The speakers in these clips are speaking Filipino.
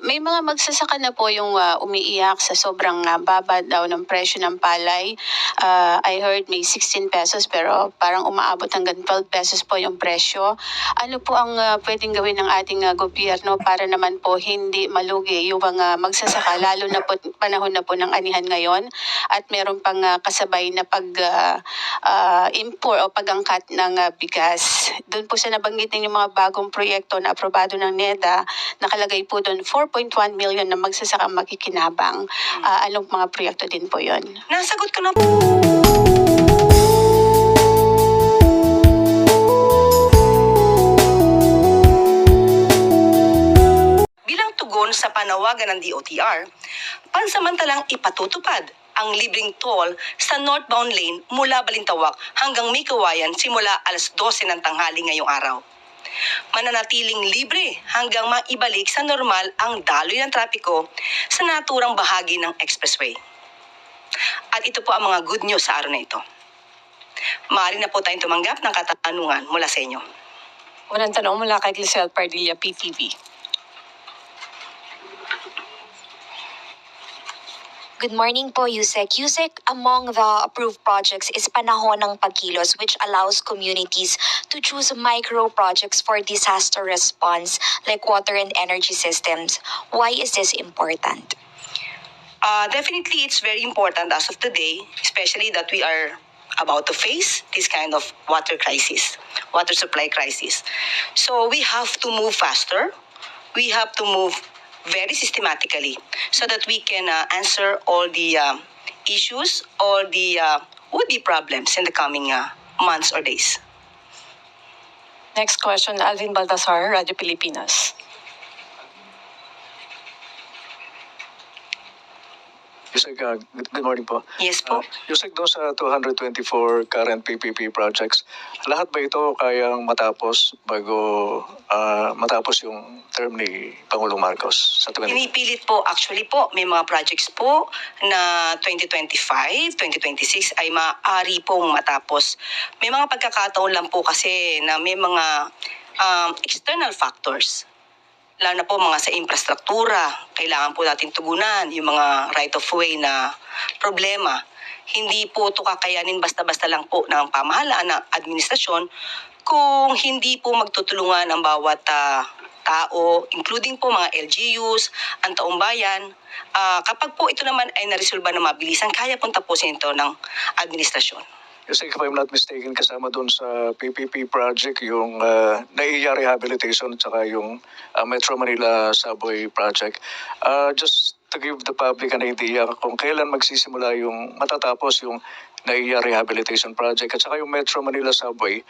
May mga magsasaka na po yung umiiyak sa sobrang baba daw ng presyo ng palay. I heard may 16 pesos pero parang umaabot hanggang 12 pesos po yung presyo. Ano po ang pwedeng gawin ng ating gobyerno para naman po hindi malugi yung mga magsasaka, lalo na po panahon na po ng anihan ngayon at meron pang kasabay na import o pag-angkat ng bigas. Doon po sa nabanggitin yung mga bagong proyekto na aprobado ng NEDA, nakalagay po doon 4.1 million na magsasaka makikinabang. Anong mga proyekto din po yon? Nasagot ko na. Bilang tugon sa panawagan ng DOTR, pansamantalang ipatutupad ang libreng toll sa northbound lane mula Balintawak hanggang May Kawayan simula alas 12 ng tanghali ngayong araw. Mananatiling libre hanggang maibalik sa normal ang daloy ng trapiko sa naturang bahagi ng expressway. At ito po ang mga good news sa araw na ito. Maaari na po tayong tumanggap ng katanungan mula sa inyo. Unang tanong mula kay Glisel Pardilla, PTV. Good morning po, Yusek. Yusek, among the approved projects is Panahon ng Pagkilos, which allows communities to choose micro projects for disaster response like water and energy systems. Why is this important? Definitely, it's very important as of today, especially that we are about to face this kind of water crisis, water supply crisis. So we have to move faster. We have to move very systematically so that we can answer all the issues, all the would-be problems in the coming months or days. Next question, Alvin Baltasar, Radyo Pilipinas. Yusek, good morning po. Yes po. Yusek, doon sa 224 current PPP projects, lahat ba ito kayang matapos bago matapos yung term ni Pangulong Marcos sa 2020? Pinipilit po, actually po, may mga projects po na 2025, 2026 ay maaari pong matapos. May mga pagkakataon lang po kasi na may mga external factors. Lalo na po mga sa infrastruktura, kailangan po natin tugunan yung mga right-of-way na problema. Hindi po ito kakayanin basta-basta lang po ng pamahalaan ng administrasyon kung hindi po magtutulungan ang bawat tao, including po mga LGUs, ang taong bayan. Kapag po ito naman ay naresolba na mabilisan, kaya pong tapusin ito ng administrasyon. Yusek, if I'm not mistaken, kasama doon sa PPP project yung NAIA Rehabilitation at saka yung Metro Manila Subway Project. Just to give the public an idea kung kailan magsisimula yung matatapos yung NAIA Rehabilitation Project at saka yung Metro Manila Subway,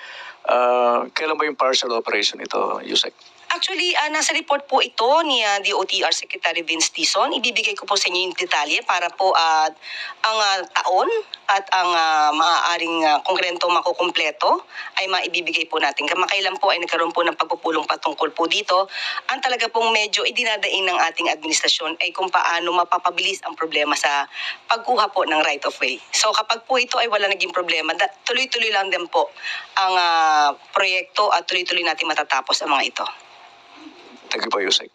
kailan ba yung partial operation ito, Yusek? Actually, nasa report po ito ni DOTR Secretary Vince Tison. Ibibigay ko po sa inyo yung detalye para po ang taon at ang maaaring konkrento makukumpleto ay maibibigay po natin. Kamakailan po ay nagkaroon po ng pagpupulong patungkol po dito. Ang talaga pong medyo idinadaing ng ating administrasyon ay kung paano mapapabilis ang problema sa pagkuha po ng right-of-way. So kapag po ito ay wala naging problema, tuloy-tuloy lang din po ang proyekto at tuloy-tuloy natin matatapos ang mga ito. Thank you po, Yusek.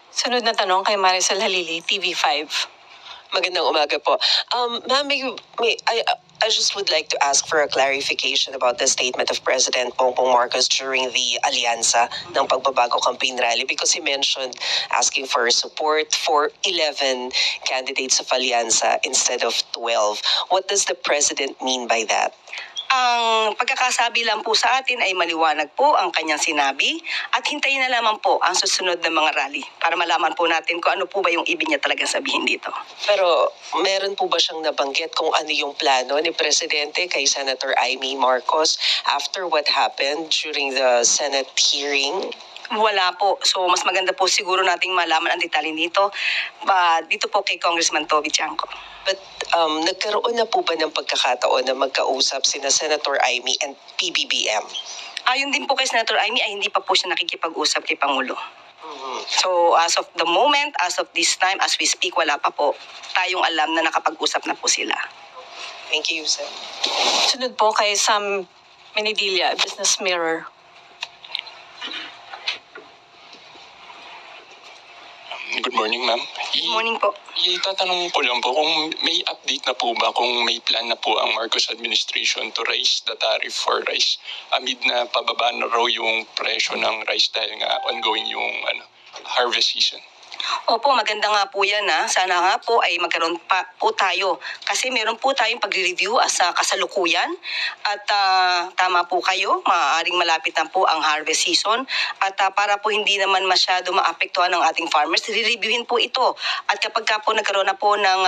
Sunod na tanong kay Maricel Halili, TV5. Magandang umaga po. Ma'am, I just would like to ask for a clarification about the statement of President Bongbong Marcos during the Alianza ng Pagbabago Campaign Rally because he mentioned asking for support for 11 candidates of Alianza instead of 12. What does the President mean by that? Ang pagkakasabi lang po sa atin ay maliwanag po ang kanyang sinabi at hintayin na lamang po ang susunod na mga rally para malaman po natin kung ano po ba yung ibig niya talagang sabihin dito. Pero meron po ba siyang nabanggit kung ano yung plano ni Presidente kay Senator Amy Marcos after what happened during the Senate hearing? Wala po. So mas maganda po siguro nating malaman ang detalye nito dito po kay Congressman Toby Chanco. But nagkaroon na po ba ng pagkakataon na magkausap sina Senator Amy and PBBM? Ayon din po kay Senator Amy ay hindi pa po siya nakikipag-usap kay Pangulo. So as of the moment, as of this time, as we speak, wala pa po tayong alam na nakapag-usap na po sila. Thank you, sir. Sunod po kay Sam Menidilla, Business Mirror. Good morning, ma'am. Good morning po. Itatanong ko lang po kung may update na po ba, kung may plan na po ang Marcos administration to raise the tariff for rice amid na pababa na raw yung presyo ng rice dahil nga ongoing yung harvest season. Opo, maganda nga po yan ha. Sana nga po ay magkaroon pa po tayo. Kasi meron po tayong pag-review sa kasalukuyan. At tama po kayo, maaaring malapit na po ang harvest season. At para po hindi naman masyado maapektuhan ng ating farmers, re-reviewin po ito. At kapag ka po nagkaroon na po ng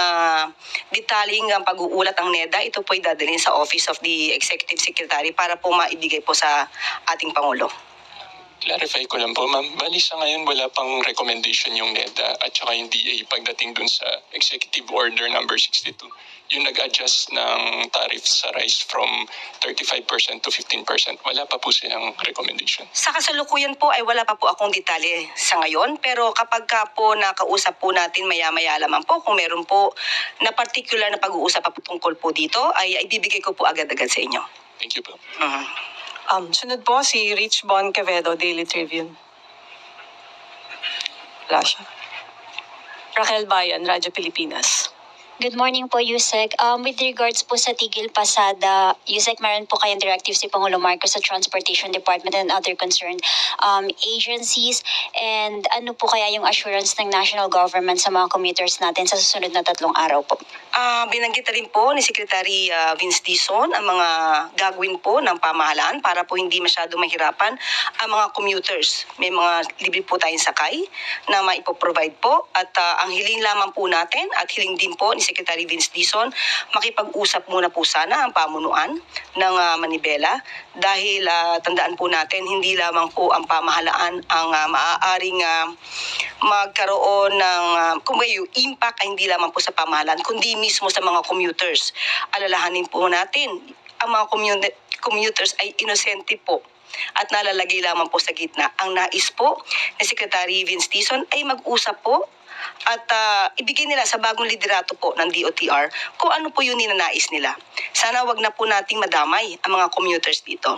detaling pag-uulat ang NEDA, ito po ay dadalhin sa Office of the Executive Secretary para po maibigay po sa ating Pangulo. Clarify ko lang po, ma'am. Bali sa ngayon wala pang recommendation yung NEDA at saka yung DA pagdating dun sa Executive Order number 62. Yung nag-adjust ng tariff sa rice from 35% to 15%. Wala pa po silang recommendation. Sa kasalukuyan po ay wala pa po akong detalye sa ngayon, pero kapag ka po nakausap po natin maya-maya lamang po kung meron po na particular na pag-uusap pa po tungkol po dito ay ibibigay ko po agad-agad sa inyo. Thank you po. Sunod po si Rich Bon Quevedo, Daily Tribune. Wala siya. Raquel Bayan, Radyo Pilipinas. Good morning po, Yusek. With regards po sa Tigil Pasada, Yusek, meron po kayong directive si Pangulo Marcos sa Transportation Department and other concerned agencies. And ano po kaya yung assurance ng national government sa mga commuters natin sa susunod na 3 araw po? Binanggit na rin po ni Secretary Vince Dizon ang mga gagawin po ng pamahalaan para po hindi masyado mahirapan ang mga commuters. May mga libre po tayong sakay na maipoprovide po at ang hiling lamang po natin at hiling din po ni Secretary Vince Dizon, makipag-usap muna po sana ang pamunuan ng Manibela dahil tandaan po natin hindi lamang po ang pamahalaan ang maaaring magkaroon ng yung impact ay hindi lamang po sa pamahalaan kundi mismo sa mga commuters. Alalahanin po natin ang mga commuters ay inosente po at nalalagay lamang po sa gitna. Ang nais po ni Secretary Vince Dizon ay mag-usap po at ibigay nila sa bagong liderato po ng DOTR kung ano po yung ninanais nila. Sana wag na po nating madamay ang mga commuters dito.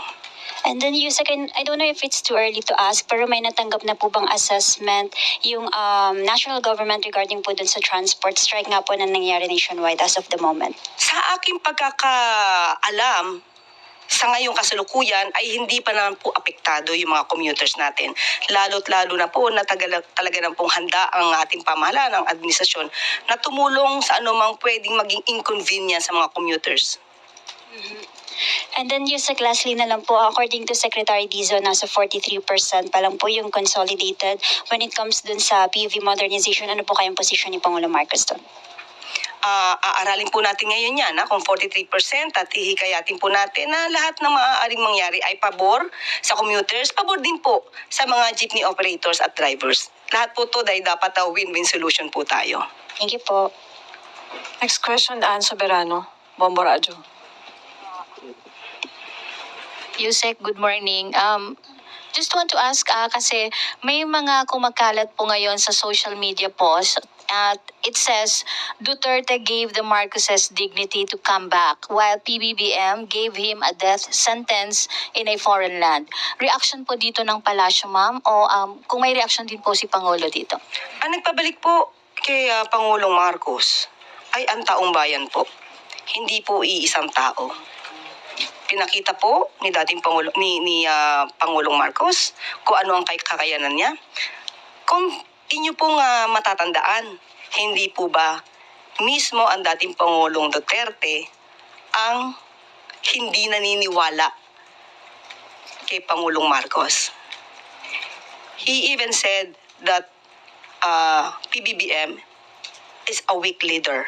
And then, Yusek, I don't know if it's too early to ask, pero may natanggap na po bang assessment yung national government regarding po dun sa transport strike nga po na nangyari nationwide as of the moment? Sa aking pagkakaalam, sa ngayong kasalukuyan ay hindi pa naman po apektado yung mga commuters natin. Lalo't lalo na po na talaga na pong handa ang ating pamahalaan, ang administrasyon na tumulong sa anumang pwedeng maging inconvenience sa mga commuters. And then, Yusek, lastly na lang po, according to Secretary Dizon, nasa 43% pa lang po yung consolidated. When it comes dun sa PUV modernization, ano po kayong posisyon ni Pangulo Marcos dun? Aaralin po natin ngayon yan kung 43% at hihikayatin po natin na lahat ng maaaring mangyari ay pabor sa commuters, pabor din po sa mga jeepney operators at drivers. Lahat po to dahil dapat win-win solution po tayo. Thank you po. Next question, Ann Soberano, Bombo Radyo. Yusek, good morning. Just want to ask kasi may mga kumakalat po ngayon sa social media post at it says Duterte gave the Marcoses dignity to come back while PBBM gave him a death sentence in a foreign land. Reaction po dito ng palasyo, ma'am? O kung may reaction din po si Pangulo dito? Ang nagpabalik po kay Pangulong Marcos ay ang taong bayan po. Hindi po iisang tao. Pinakita po ni dating Pangulo ni Pangulong Marcos kung ano ang kakayanan niya. Kung inyo pong matatandaan, hindi po ba mismo ang dating Pangulong Duterte ang hindi naniniwala kay Pangulong Marcos? He even said that PBBM is a weak leader.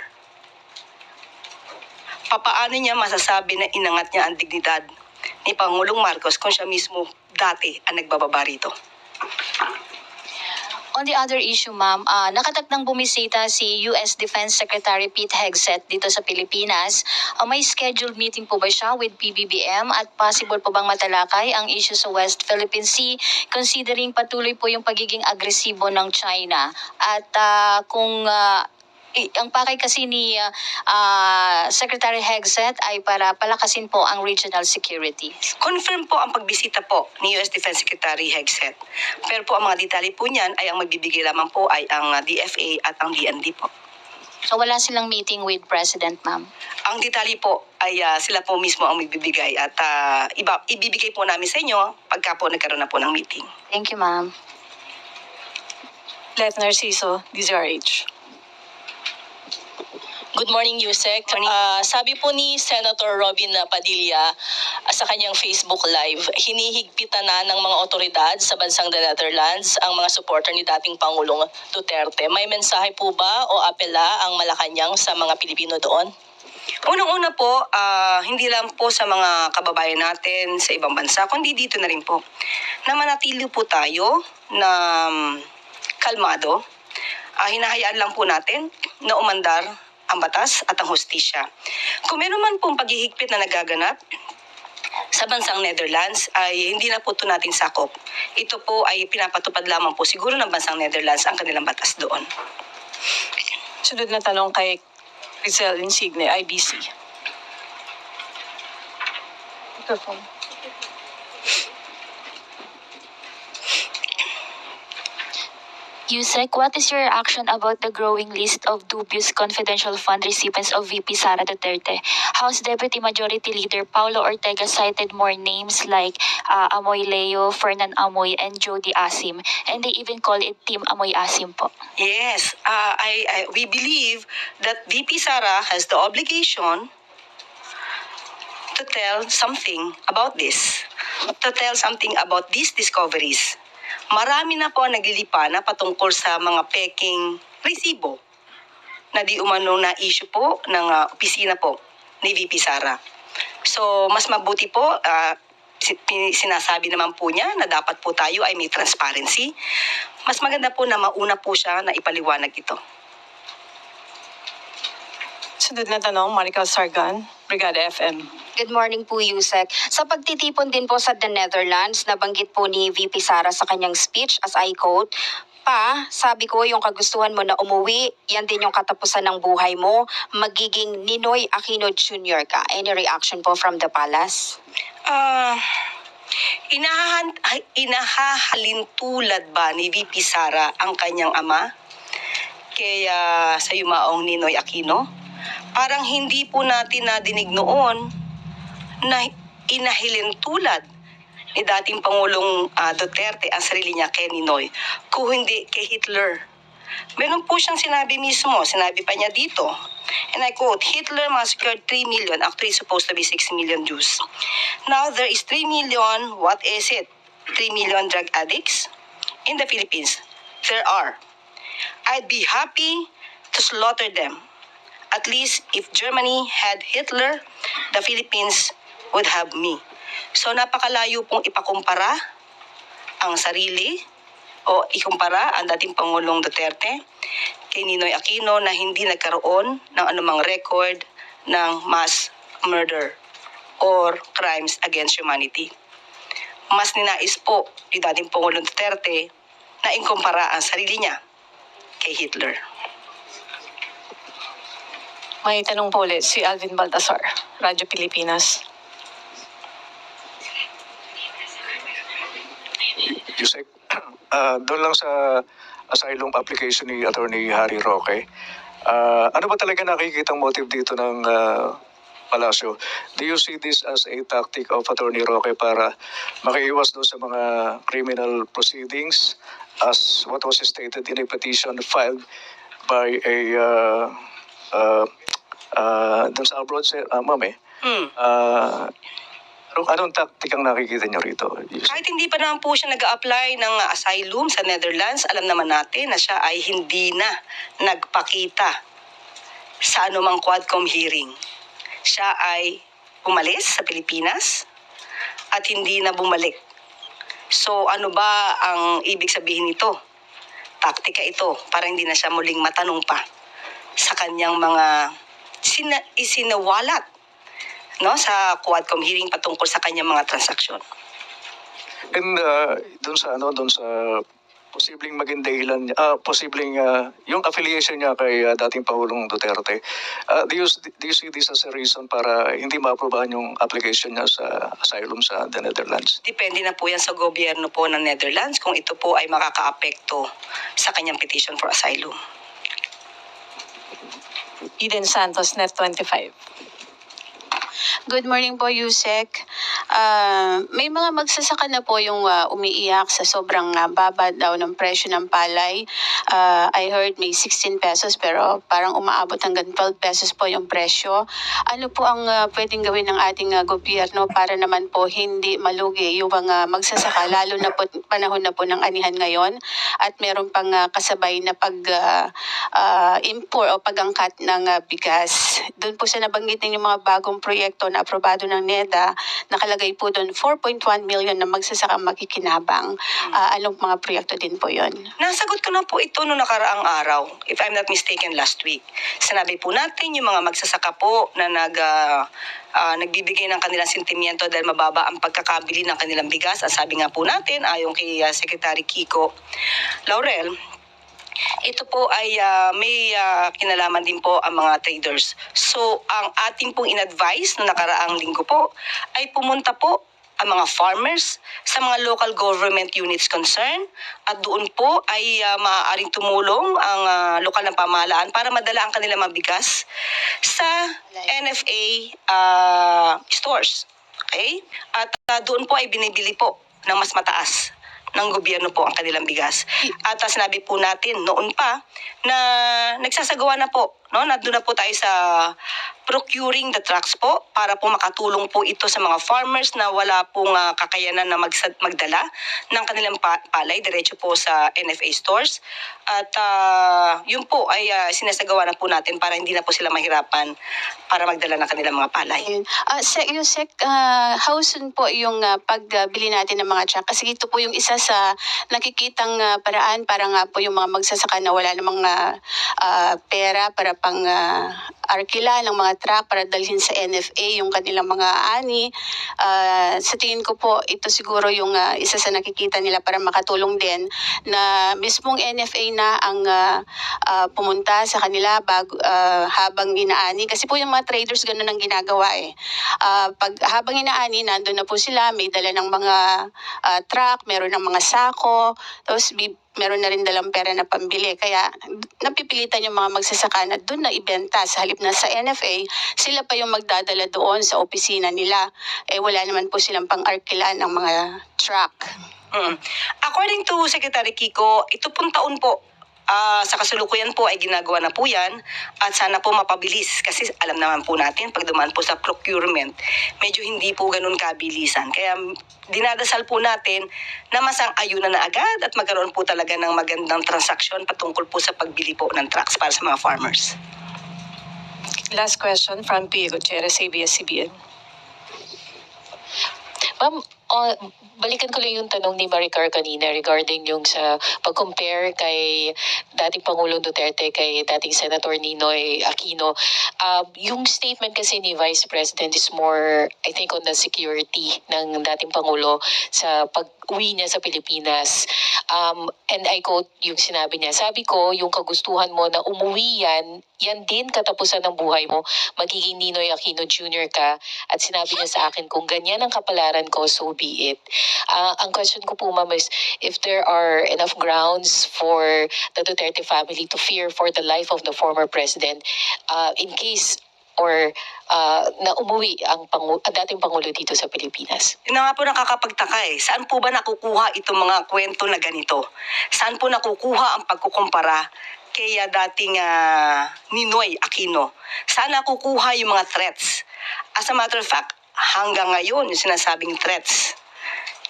Papaano niya masasabi na inangat niya ang dignidad ni Pangulong Marcos kung siya mismo dati ang nagbababa rito? On the other issue, ma'am, nakatakdang bumisita si US Defense Secretary Pete Hegseth dito sa Pilipinas. May scheduled meeting po ba siya with PBBM at possible po bang matalakay ang issue sa West Philippine Sea considering patuloy po yung pagiging agresibo ng China? At kung ang pakay kasi ni Secretary Hegseth ay para palakasin po ang regional security. Confirm po ang pagbisita po ni US Defense Secretary Hegseth. Pero po ang mga detalye po niyan ay ang magbibigay lamang po ay ang DFA at ang DND po. So wala silang meeting with President, ma'am. Ang detalye po ay sila po mismo ang magbibigay at ibibigay po namin sa inyo pagka po nagkaroon na po ng meeting. Thank you, ma'am. Let Narciso, DZRH. Good morning, Yusek. Sabi po ni Senator Robin Padilla sa kanyang Facebook Live, hinihigpitan na ng mga otoridad sa bansang The Netherlands ang mga supporter ni dating Pangulong Duterte. May mensahe po ba o apela ang Malacanang sa mga Pilipino doon? Unang-una po, hindi lang po sa mga kababayan natin sa ibang bansa, kundi dito na rin po, na manatili po tayo na kalmado. Hinahayaan lang po natin na umandar ang batas at ang hustisya. Kung meron man pong paghihigpit na nagaganap sa bansang Netherlands ay hindi na po ito natin sakop. Ito po ay pinapatupad lamang po siguro ng bansang Netherlands ang kanilang batas doon. Sunod na tanong kay Rizal Insigne, IBC. Microphone. Yusek, what is your reaction about the growing list of dubious confidential fund recipients of VP Sara Duterte? House Deputy Majority Leader Paulo Ortega cited more names like Amoy Leo, Fernan Amoy, and Jody Asim, and they even call it Team Amoy Asim po. Yes, we believe that VP Sara has the obligation to tell something about this, to tell something about these discoveries. Marami na po ang naglilipa na patungkol sa mga peking resibo na di umano na issue po ng opisina po ni VP Sara. So, mas mabuti po, sinasabi naman po niya na dapat po tayo ay may transparency. Mas maganda po na mauna po siya na ipaliwanag ito. Sunod na tanong, Marical Sargan, Brigada FM. Good morning po, Yusek. Sa pagtitipon din po sa The Netherlands, nabanggit po ni VP Sara sa kanyang speech, as I quote, sabi ko yung kagustuhan mo na umuwi, yan din yung katapusan ng buhay mo, magiging Ninoy Aquino Jr. ka. Any reaction po from the palace? Inahahalintulad ba ni VP Sara ang kanyang ama? Kaya sa yumaong Ninoy Aquino? Parang hindi po natin nadinig noon na inahilintulad ni dating Pangulong Duterte ang sarili niya kay Ninoy, kung hindi kay Hitler. Meron po siyang sinabi mismo, sinabi pa niya dito, and I quote, Hitler massacred 3 million, actually it's supposed to be 6 million Jews. Now there is 3 million, what is it? 3 million drug addicts in the Philippines. There are. I'd be happy to slaughter them. At least if Germany had Hitler, the Philippines would have me. So napakalayo pong ipakumpara ang sarili o ikumpara ang dating Pangulong Duterte kay Ninoy Aquino na hindi nagkaroon ng anumang record ng mass murder or crimes against humanity. Mas ninais po ni dating Pangulong Duterte na ikumpara ang sarili niya kay Hitler. May tanong po ulit si Alvin Baltasar, Radyo Pilipinas. Yusek, doon lang sa asylum application ni Attorney Harry Roque, ano ba talaga nakikitang motive dito ng Palasyo? Do you see this as a tactic of Attorney Roque para makiiwas doon sa mga criminal proceedings as what was stated in a petition filed by a doon sa abroad, ma'am anong tactic ang nakikita niyo rito? Kahit hindi pa naman po siya nag-a-apply ng asylum sa Netherlands, alam naman natin na siya ay hindi na nagpakita sa anumang Quadcom hearing. Siya ay umalis sa Pilipinas at hindi na bumalik. So ano ba ang ibig sabihin nito? Taktika ito para hindi na siya muling matanong pa sa kanyang mga isinawalat sa Quadcom hearing patungkol sa kanyang mga transaksyon. And doon sa posibleng maging dahilan, posibleng yung affiliation niya kay dating Pangulong Duterte. Do you see this as a reason para hindi maaprobahan yung application niya sa asylum sa the Netherlands? Depende na po yan sa gobyerno po ng Netherlands kung ito po ay makakaapekto sa kanyang petition for asylum. Eden Santos, Net 25. Good morning po, Yusek. May mga magsasaka na po yung umiiyak sa sobrang baba daw ng presyo ng palay. I heard may 16 pesos pero parang umaabot hanggang 12 pesos po yung presyo. Ano po ang pwedeng gawin ng ating gobyerno para naman po hindi malugi yung mga magsasaka, lalo na po panahon na po ng anihan ngayon at meron pang kasabay na import o pag-angkat ng bigas. Doon po sa nabanggit yung mga bagong proyekto na aprobado ng NEDA, nakalagay po doon 4.1 million na magsasaka makikinabang. Anong mga proyekto din po yon? Nasagot ko na po ito noong nakaraang araw, if I'm not mistaken, last week. Sinabi po natin yung mga magsasaka po na nagbibigay ng kanilang sentimiento dahil mababa ang pagkakabili ng kanilang bigas. At sabi nga po natin, ayon kay Secretary Kiko Laurel, ito po ay may kinalaman din po ang mga traders. So, ang ating pong in-advise na nakaraang linggo po ay pumunta po ang mga farmers sa mga local government units concerned at doon po ay maaaring tumulong ang lokal na pamahalaan para madala ang kanilang mabigas sa NFA stores. Okay? At doon po ay binibili po ng mas mataas ng gobyerno po ang kanilang bigas. At sinabi po natin noon pa na nagsasagawa na po, no? Nandun na po tayo sa procuring the trucks po para po makatulong po ito sa mga farmers na wala pong kakayanan na magdala ng kanilang palay diretso po sa NFA stores. At yun po ay sinasagawa na po natin para hindi na po sila mahirapan para magdala ng kanilang mga palay. Yusek, how soon po yung pagbili natin ng mga truck? Kasi ito po yung isa sa nakikitang paraan para nga po yung mga magsasaka na wala namang pera para pang arkila ng mga truck para dalhin sa NFA yung kanilang mga ani. Sa tingin ko po, ito siguro yung isa sa nakikita nila para makatulong din na mismong NFA na ang pumunta sa kanila habang inaani. Kasi po yung mga traders ganun ang ginagawa eh. Habang inaani, nandun na po sila, may dala ng mga truck, meron ng mga sako, tapos meron na rin dalang pera na pambili. Kaya napipilitan yung mga magsasaka na doon na ibenta sa halip na sa NFA, sila pa yung magdadala doon sa opisina nila. Wala naman po silang pang-arkila ng mga truck. According to Secretary Kiko, ito pong taon po, sa kasalukuyan po ay ginagawa na po yan at sana po mapabilis kasi alam naman po natin pag dumaan po sa procurement medyo hindi po ganun kabilisan, kaya dinadasal po natin na masang-ayunan na agad at magkaroon po talaga ng magandang transaksyon patungkol po sa pagbili po ng trucks para sa mga farmers. Last question from Pia Gutierrez, ABS-CBN. Ma'am, balikan ko lang yung tanong ni Maricar kanina regarding yung sa pag-compare kay dating Pangulong Duterte kay dating Senator Ninoy Aquino. Yung statement kasi ni Vice President is more, I think, on the security ng dating Pangulo sa pag-uwi niya sa Pilipinas. And I quote yung sinabi niya, sabi ko, yung kagustuhan mo na umuwi yan din katapusan ng buhay mo, magiging Ninoy Aquino Jr. ka. At sinabi niya sa akin, kung ganyan ang kapalaran ko, so be it. Ang question ko po, ma'am, is if there are enough grounds for the Duterte family to fear for the life of the former president in case or na umuwi ang dating Pangulo dito sa Pilipinas. Yun na nga po nakakapagtaka eh. Saan po ba nakukuha itong mga kwento na ganito? Saan po nakukuha ang pagkukumpara kay dating Ninoy Aquino? Saan nakukuha yung mga threats? As a matter of fact, hanggang ngayon yung sinasabing threats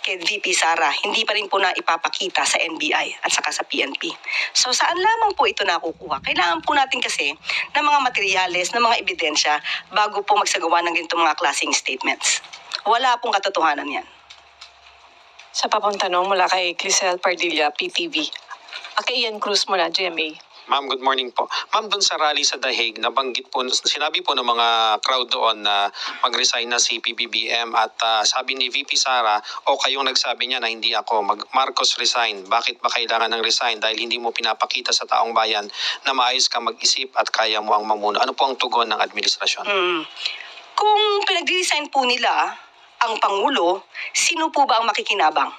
kay VP Sara, hindi pa rin po na ipapakita sa NBI at saka sa PNP. So saan lamang po ito nakukuha? Kailangan po natin kasi ng mga materyales, ng mga ebidensya bago po magsagawa ng ganitong mga klaseng statements. Wala pong katotohanan yan. Sa papang tanong mula kay Clisel Pardilla, PTV. Kay Ian Cruz mula GMA. Ma'am, good morning po. Ma'am, doon sa rally sa Dahig, nabanggit po, sinabi po ng mga crowd doon na mag-resign na si PBBM at sabi ni VP Sara o kayong nagsabi niya na hindi ako, Marcos resign. Bakit ba kailangan ng resign? Dahil hindi mo pinapakita sa taong bayan na maayos ka mag-isip at kaya mo ang mamuno. Ano po ang tugon ng administrasyon? Kung pinag-resign po nila ang Pangulo, sino po ba ang makikinabang?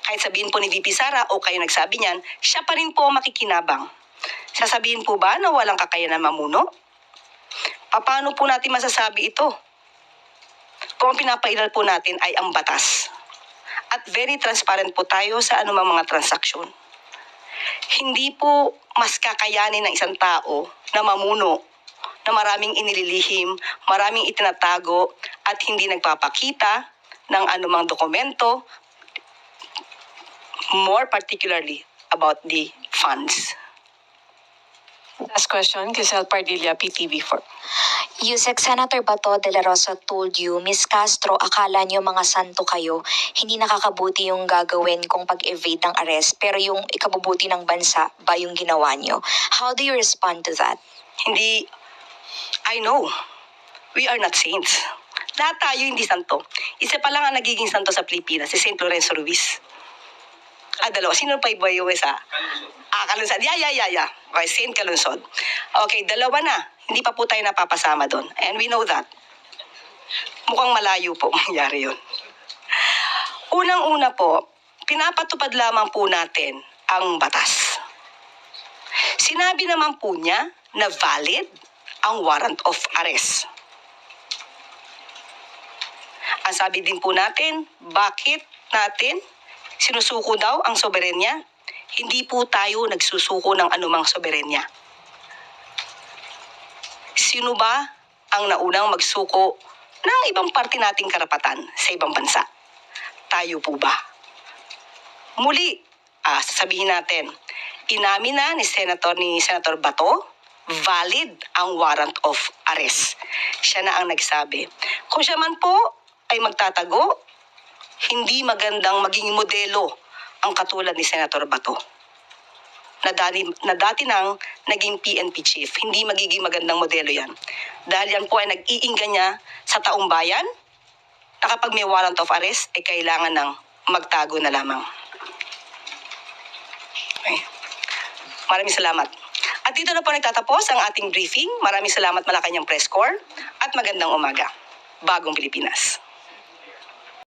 Kahit sabihin po ni VP Sara o kayo nagsabi niyan, siya pa rin po ang makikinabang. Sasabihin po ba na walang kakayanan mamuno? Paano po natin masasabi ito? Kung ang pinapairal po natin ay ang batas. At very transparent po tayo sa anumang mga transaksyon. Hindi po mas kakayanin ng isang tao na mamuno na maraming inililihim, maraming itinatago at hindi nagpapakita ng anumang dokumento, more particularly about the funds. Last question, Giselle Pardilla, PTV4. Yusek, Senator Bato de la Rosa told you, Miss Castro, akala niyo mga santo kayo, hindi nakakabuti yung gagawin kung pag-evade ng arrest, pero yung ikabubuti ng bansa ba yung ginawa niyo? How do you respond to that? Hindi, I know, we are not saints. Lahat tayo hindi santo. Isa pa lang ang nagiging santo sa Pilipinas, si St. Lorenzo Ruiz. Dalawa. Sino pa iba yung isa? Kalunsod. Yeah. Okay, St. Kalunsod. Okay, dalawa na. Hindi pa po tayo napapasama doon. And we know that. Mukhang malayo po mangyari yun. Unang-una po, pinapatupad lamang po natin ang batas. Sinabi naman po niya na valid ang warrant of arrest. Ang sabi din po natin, bakit natin sinusuko daw ang soberenya? Hindi po tayo nagsusuko ng anumang soberenya. Sino ba ang naunang magsuko ng ibang parte nating karapatan sa ibang bansa? Tayo po ba? Muli, sasabihin natin, inamin na ni Senator Bato, valid ang warrant of arrest. Siya na ang nagsabi. Kung siya man po ay magtatago, hindi magandang maging modelo ang katulad ni Senator Bato na dati nang naging PNP chief. Hindi magiging magandang modelo yan. Dahil yan po ay nag-iinggan niya sa taong bayan na kapag may warrant of arrest ay kailangan ng magtago na lamang. Okay. Maraming salamat. At dito na po nagtatapos ang ating briefing. Maraming salamat Malacanang Press Corps at magandang umaga. Bagong Pilipinas.